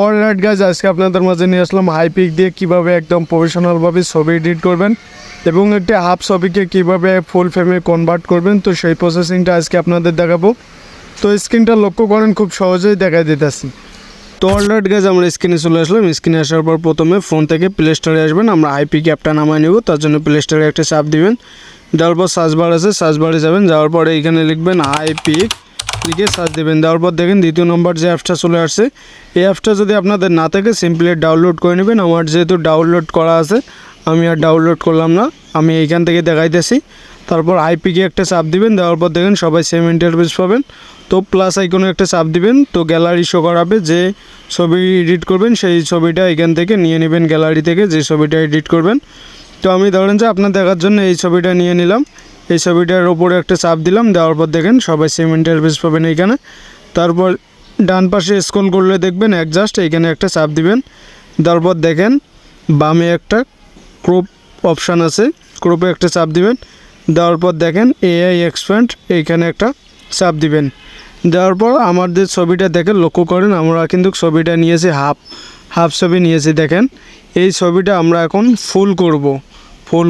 Alright guys, আজকে আপনাদের মাঝে নিয়ে আসলাম হাইপিক দিয়ে কীভাবে একদম প্রফেশনালভাবে ছবি এডিট করবেন এবং একটি হাফ ছবিকে কীভাবে ফুল ফ্রেমে কনভার্ট করবেন। তো সেই প্রসেসিংটা আজকে আপনাদের দেখাবো। তো স্ক্রিনটা লক্ষ্য করেন, খুব সহজেই দেখা দিতেছি। তো অলরাইট গাইজ, আমরা স্ক্রিনে চলে আসলাম। স্ক্রিনে আসার পর প্রথমে ফোন থেকে প্লে স্টোরে আসবেন। আমরা হাইপিক অ্যাপটা নামায় নেব, তার জন্য প্লে স্টোরে একটা চাপ দিবেন। দেওয়ার পর সার্চ বার আছে, সার্চ বারে যাবেন। যাওয়ার পরে এখানে লিখবেন হাইপিক, লিখে সার্চ দেবেন। দেওয়ার পর দেখেন দ্বিতীয় নম্বর যে অ্যাপসটা চলে আসছে। এই অ্যাপসটা যদি আপনাদের না থাকে সিম্পলি ডাউনলোড করে নেবেন। আমার যেহেতু ডাউনলোড করা আছে, আমি আর ডাউনলোড করলাম না, আমি এইখান থেকে দেখাইতেছি। তারপর হাইপিকে একটা চাপ দিবেন। দেওয়ার পর দেখেন সবাই সেম ইন্টারফেস পাবেন। তো প্লাস আইকনে একটা চাপ দিবেন, তো গ্যালারি শো করাবে। যে ছবি এডিট করবেন সেই ছবিটা এখান থেকে নিয়ে নেবেন, গ্যালারি থেকে যে ছবিটা এডিট করবেন। তো আমি ধরেন যে আপনার দেখার জন্য এই ছবিটা নিয়ে নিলাম। এই ছবিটার ওপরে একটা চাপ দিলাম। দেওয়ার পর দেখেন সবাই সেম ইন্টারফেস পাবেন এইখানে। তারপর ডান পাশে স্ক্রল করলে দেখবেন অ্যাডজাস্ট, এইখানে একটা চাপ দিবেন। দেওয়ার পর দেখেন বামে একটা ক্রপ অপশান আছে, ক্রপে একটা চাপ দিবেন। দেওয়ার পর দেখেন এআই এক্সপ্যান্ড, এইখানে একটা চাপ দিবেন। দেওয়ার পর আমাদের ছবিটা দেখেন, লক্ষ্য করেন আমরা কিন্তু ছবিটা নিয়েছি হাফ ছবি নিয়েছি। দেখেন এই ছবিটা আমরা এখন ফুল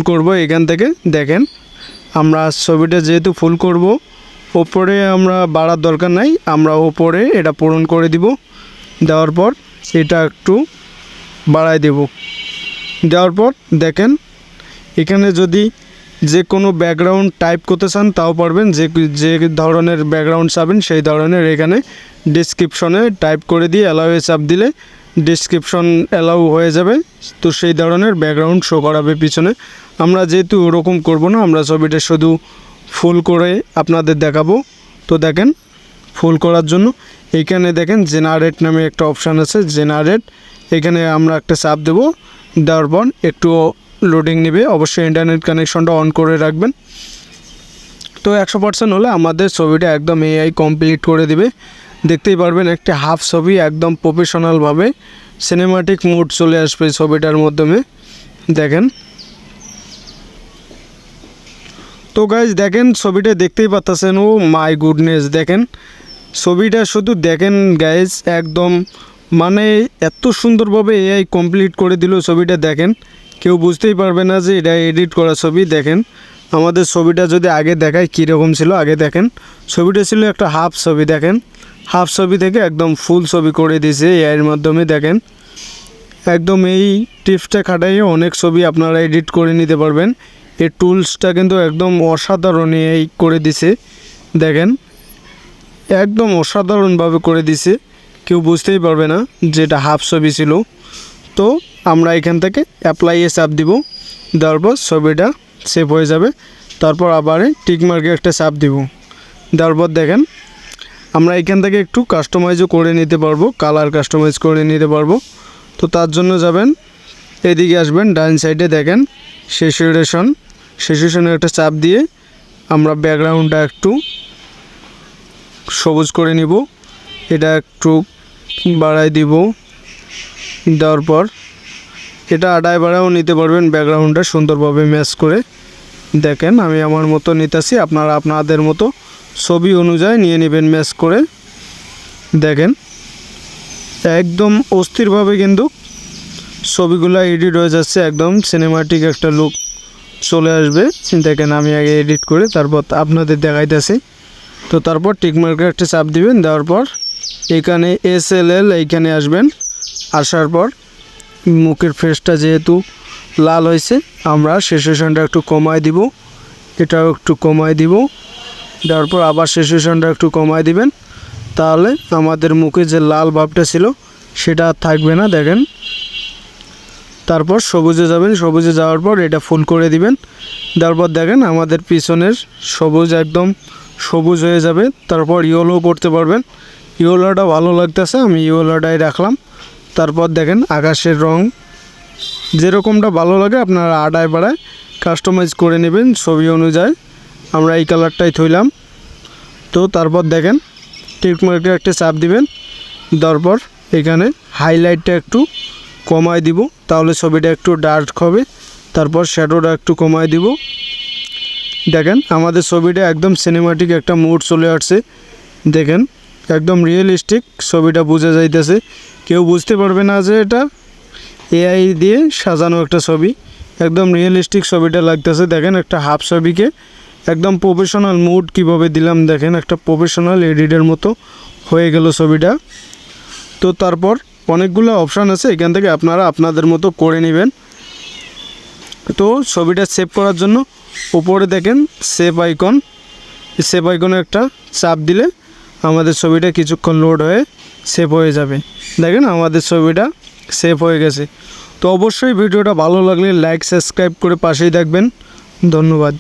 করব এখান থেকে। দেখেন আমরা ছবিটা যেহেতু ফুল করব, ওপরে আমরা বাড়ার দরকার নাই, আমরা ওপরে এটা পূরণ করে দিব। দেওয়ার পর এটা একটু বাড়াই দেব। দেওয়ার পর দেখেন এখানে যদি যে কোনো ব্যাকগ্রাউন্ড টাইপ করতে চান তাও পারবেন। যে ধরনের ব্যাকগ্রাউন্ড চাবেন সেই ধরনের এখানে ডিসক্রিপশনে টাইপ করে দিয়ে অ্যালাউয়ে চাপ দিলে ডিসক্রিপশন অ্যালাউ হয়ে যাবে। তো সেই ধরনের ব্যাকগ্রাউন্ড শো করাবে পিছনে। আমরা যেহেতু ওরকম করব না, আমরা ছবিটা শুধু ফুল করে আপনাদের দেখাবো। তো দেখেন ফুল করার জন্য এইখানে দেখেন জেনারেট নামে একটা অপশান আছে, জেনারেট, এখানে আমরা একটা চাপ দেব। দেওয়ার পর একটু লোডিং নেবে, অবশ্যই ইন্টারনেট কানেকশনটা অন করে রাখবেন। তো 100% হলে আমাদের ছবিটা একদম এআই কমপ্লিট করে দিবে। দেখতেই পারবেন একটি হাফ ছবি একদম প্রফেশনালভাবে সিনেমাটিক মুড চলে আসবে ছবিটার মাধ্যমে। দেখেন তো গাইজ দেখেন ছবিটা দেখতেই পাচ্ছেন। ও মাই গুডনেস, দেখেন ছবিটা শুধু দেখেন গাইজ, একদম মানে এত সুন্দরভাবে এআই কমপ্লিট করে দিল ছবিটা। দেখেন কেউ বুঝতেই পারবে না যে এটা এডিট করা ছবি। দেখেন আমাদের ছবিটা যদি আগে দেখায় কীরকম ছিল। আগে দেখেন ছবিটা ছিল একটা হাফ ছবি, দেখেন হাফ ছবি থেকে একদম ফুল ছবি করে দিয়েছে এআইয়ের মাধ্যমে। দেখেন একদম এই টিপসটা খাটাইয়ে অনেক ছবি আপনারা এডিট করে নিতে পারবেন। এই টুলসটা কিন্তু একদম অসাধারণ এই করে দিছে। দেখেন একদম অসাধারণভাবে করে দিছে, কেউ বুঝতেই পারবে না যে এটা হাফ ছবি ছিল। তো আমরা এখান থেকে অ্যাপ্লাইয়ে চাপ দিব। দেওয়ার পর ছবিটা সেভ হয়ে যাবে। তারপর আবার টিকমার্কে একটা চাপ দিব। দেওয়ার পর দেখেন আমরা এখান থেকে একটু কাস্টমাইজও করে নিতে পারবো, কালার কাস্টমাইজ করে নিতে পারবো। তো তার জন্য যাবেন এদিকে আসবেন, ডান সাইডে দেখেন সেচুয়েশনে একটা চাপ দিয়ে আমরা ব্যাকগ্রাউন্ডটা একটু সবুজ করে নিব। এটা একটু বাড়াই দিব। দেওয়ার পর এটা আড়াই বাড়াও নিতে পারবেন ব্যাকগ্রাউন্ডটা সুন্দরভাবে ম্যাচ করে। দেখেন আমি আমার মতো নিতেছি, আপনারা আপনাদের মতো ছবি অনুযায়ী নিয়ে নেবেন ম্যাচ করে। দেখেন একদম অস্থিরভাবে কিন্তু ছবিগুলো এডিট হয়ে যাচ্ছে, একদম সিনেমাটিক একটা লুক চলে আসবে। দেখেন আমি আগে এডিট করে তারপর আপনাদের দেখাইতেছি। তো তারপর টিকমার্কে একটা চাপ দিবেন। দেওয়ার পর এখানে SLL এইখানে আসবেন। আসার পর মুখের ফেসটা যেহেতু লাল হয়েছে, আমরা সেচুয়েশনটা একটু কমায় দিব, এটাও একটু কমায় দিব। দেওয়ার পর আবার সেচুয়েশনটা একটু কমায় দিবেন, তাহলে আমাদের মুখে যে লাল ভাবটা ছিল সেটা আর থাকবে না। দেখেন তারপর সবুজে যাবেন, সবুজে যাওয়ার পর এটা ফুল করে দিবেন। দেওয়ার পর দেখেন আমাদের পিছনের সবুজ একদম সবুজ হয়ে যাবে। তারপর ইয়েলো করতে পারবেন, ইয়েলোটা ভালো লাগতেছে, আমি ইয়েলোটাই রাখলাম। তারপর দেখেন আকাশের রং যেরকমটা ভালো লাগে আপনারা আড়ায় বাড়ায় কাস্টমাইজ করে নেবেন ছবি অনুযায়ী। আমরা এই কালারটাই থইলাম। তো তারপর দেখেন টিকমার্কে একটা চাপ দিবেন। দেওয়ার পর এখানে হাইলাইটটা একটু কমায় দিব, তাহলে ছবিটা একটু ডার্ক হবে। তারপর শ্যাডোটা একটু কমায় দিব। দেখেন আমাদের ছবিটা একদম সিনেমাটিক একটা মুড চলে আসছে। দেখেন একদম রিয়েলিস্টিক ছবিটা বোঝা যাইতেছে, কেউ বুঝতে পারবে না যে এটা এআই দিয়ে সাজানো একটা ছবি। একদম রিয়েলিস্টিক ছবিটা লাগতেছে। দেখেন একটা হাফ ছবিকে একদম প্রফেশনাল মুড কিভাবে দিলাম, দেখেন একটা প্রফেশনাল এডিটের মতো হয়ে গেল ছবিটা। তো তারপর অনেকগুলো অপশান আছে, এখান থেকে আপনারা আপনাদের মতো করে নেবেন। তো ছবিটা সেভ করার জন্য উপরে দেখেন সেভ আইকন, সেভ আইকনে একটা চাপ দিলে আমাদের ছবিটা কিছুক্ষণ লোড হয়ে সেভ হয়ে যাবে। দেখেন আমাদের ছবিটা সেভ হয়ে গেছে। তো অবশ্যই ভিডিওটা ভালো লাগলে লাইক সাবস্ক্রাইব করে পাশেই থাকবেন। ধন্যবাদ।